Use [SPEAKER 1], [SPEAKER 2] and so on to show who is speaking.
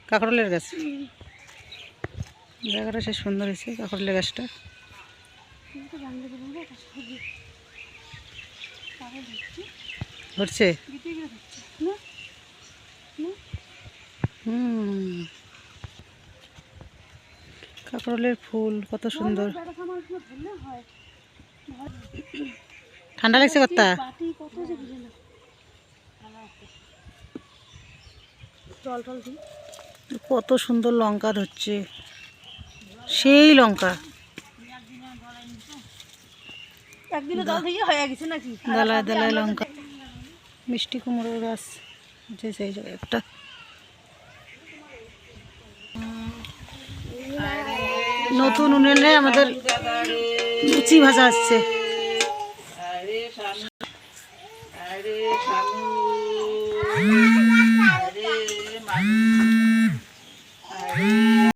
[SPEAKER 1] কাঁকরোলের গাছ, জায়গাটা সে সুন্দর হয়েছে কাঁকরোলের গাছটা। ধরছে কাঁকরোলের ফুল কত সুন্দর। ঠান্ডা লাগছে কর্তা? কত সুন্দর লঙ্কা ধরছে, সেই লঙ্কা দালায় দালায় লঙ্কা। মিষ্টি কুমড়োর গাছ যে সেই জায়গায় একটা। নতুন উনুনে আমাদের লুচি ভাজা আসছে।